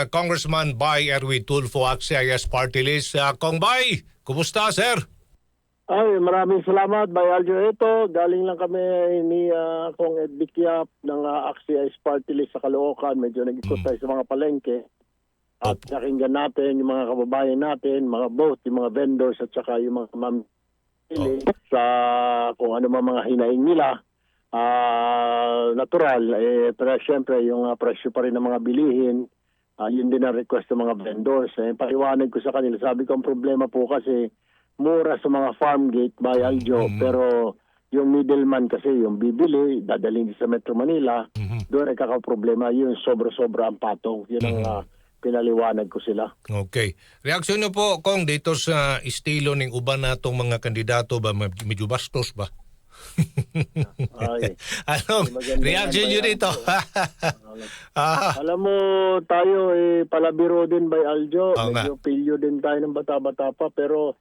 Congressman Bay Erwin Tulfo, AXIS Party List. Kong Bay, kumusta sir? Ay, maraming salamat, Bayaljo. Ito, galing lang kami ni Kong Ed Bikyap ng AXIS Party List sa Caloocan. Medyo nag-ikot tayo sa mga palengke. At nakinggan natin yung mga kababayan natin, mga both, yung mga vendors at saka yung mga mamili sa kung ano mga hinaing nila. Natural, pero syempre yung presyo pa rin ng mga bilihin. Yun din ang request ng mga vendors. Paliwanag ko sa kanila. Sabi ko ang problema po kasi mura sa mga farm gate by Aljo, pero yung middleman kasi yung bibili, dadalhin sa Metro Manila, doon ay kakaproblema. Yun sobra-sobra ang patong. Yun ang pinaliwanag ko sila. Okay. Reaksyon niyo po, Kong, dito sa estilo ng uban natong mga kandidato ba, medyo bastos ba? Ay, Anong reaction niyo dito? Alam mo, tayo palabiro din by Aljo. Oo nga. Medyo pilyo din tayo ng bata-bata pa, pero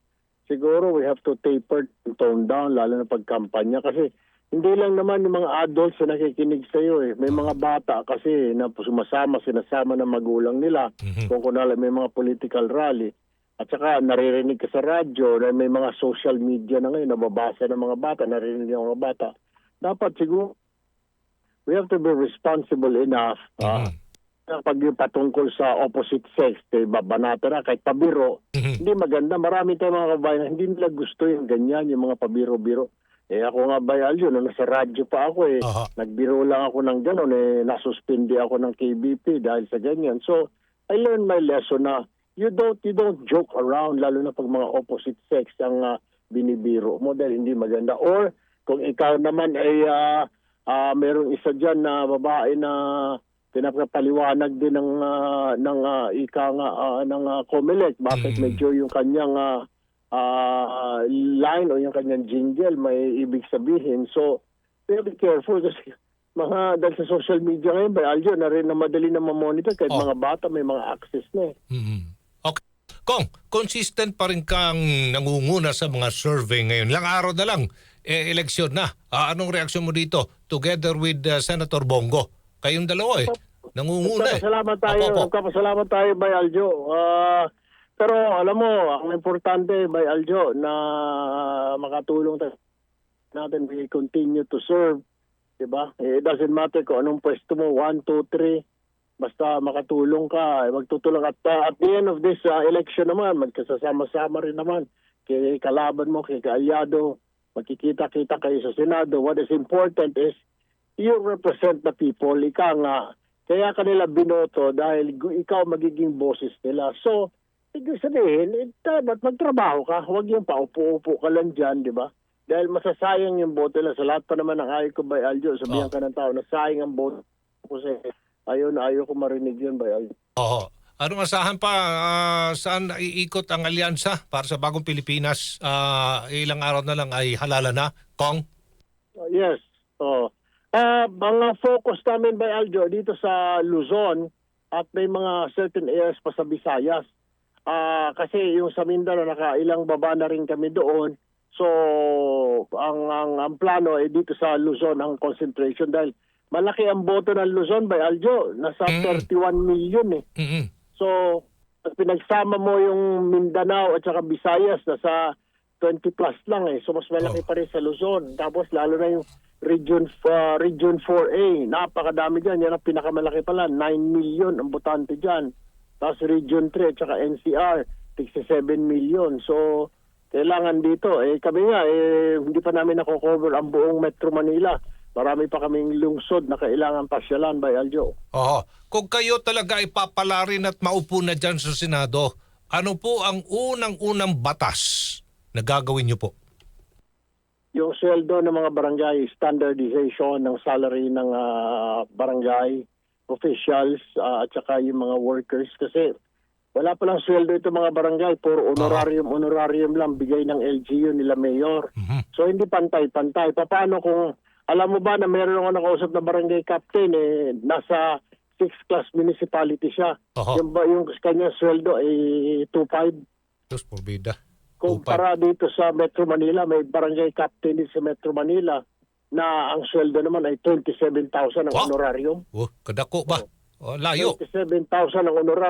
siguro we have to taper, tone down, lalo na pagkampanya. Kasi hindi lang naman yung mga adults na nakikinig sa iyo. May mga bata kasi na sinasama ng magulang nila. Kung kunwari may mga political rally. At saka naririnig ka sa radyo na may mga social media na ngayon, nababasa ng mga bata, naririnig ng mga bata. Dapat siguro, we have to be responsible enough pag yung patungkol sa opposite sex, babanata na kahit pabiro, hindi maganda. Marami tayong mga kabayan na hindi nila gusto yung ganyan, yung mga pabiro-biro. Ako nga ba, Aljo, nung nasa radyo pa ako nagbiro lang ako ng gano'n, nasuspindi ako ng KBP dahil sa ganyan. So, I learned my lesson na you don't joke around, lalo na pag mga opposite sex ang binibiro mo dahil hindi maganda. Or kung ikaw naman ay merong isa dyan na babae na pinapaliwanag din ng COMELEC, bakit medyo yung kanyang line o yung kanyang jingle may ibig sabihin. So, be careful kasi dahil sa social media ngayon, Aljo, na rin na madali na mamonitor kahit mga bata may mga access na Okay. Kong, consistent pa rin kang nangunguna sa mga survey ngayon. Ilang araw na lang, eleksyon na. Anong reaksyon mo dito? Together with Senator Bongo. Kayong dalawa nangunguna Nagpapasalamat tayo, Aljo. Pero alam mo, ang importante, Aljo, na makatulong natin, we continue to serve. Diba? It doesn't matter kung anong pwesto mo, 1, 2, 3. Basta makatulong ka, magtutulong. At the end of this election naman, magkasama-sama rin naman kay kalaban mo, kay kaalyado, magkikita-kita kayo sa Senado. What is important is you represent the people. Ika nga, kaya kanila binoto dahil ikaw magiging boses nila. So, ibig sabihin, dapat magtrabaho ka. Huwag yung paupo-upo ka lang dyan, di ba? Dahil masasayang yung boto nila. Sa lahat pa naman ng ayaw ko, Aljo, sabihan ka ng tao na sayang ang boto. Kasi ayaw ko marinig yun, Aljo. Oo. Anong asahan pa? Saan iikot ang alyansa para sa bagong Pilipinas? Ilang araw na lang ay halala na, Kong? Yes. Mga focus namin, Aljo, dito sa Luzon at may mga certain areas pa sa Visayas. Kasi yung sa Mindanao, nakailang baba na rin kami doon. So, ang plano ay dito sa Luzon ang concentration dahil malaki ang boto ng Luzon, Aljo. Nasa 31 million So, pinagsama mo yung Mindanao at saka Visayas, nasa 20 plus lang So, mas malaki pa rin sa Luzon. Tapos, lalo na yung Region 4A. Napakadami dyan. Yan ang pinakamalaki pala. 9 million ang botante dyan. Tapos, Region 3 at saka NCR, 67 million. So, kailangan dito. Kami nga, hindi pa namin nako-cover ang buong Metro Manila. Marami pa kaming lungsod na kailangan pasyalan, Aljo. Kung kayo talaga ipapalarin at maupo na dyan sa Senado, ano po ang unang-unang batas na gagawin niyo po? Yung sweldo ng mga barangay, standardization ng salary ng barangay officials at saka yung mga workers. Kasi wala pa lang sweldo ito mga barangay, puro honorarium lang bigay ng LGU nila mayor. So hindi pantay-pantay. Paano kung alam mo ba na meron ako nakausap na barangay captain nasa 6th class municipality siya. Yung kanya sweldo ay 2.5. Diyos por vida. Kumpara dito sa Metro Manila, may barangay captain din sa Metro Manila na ang sweldo naman ay 27,000 ang honorarium. Kadako ba? Oh, layo. 27,000 ang honorar.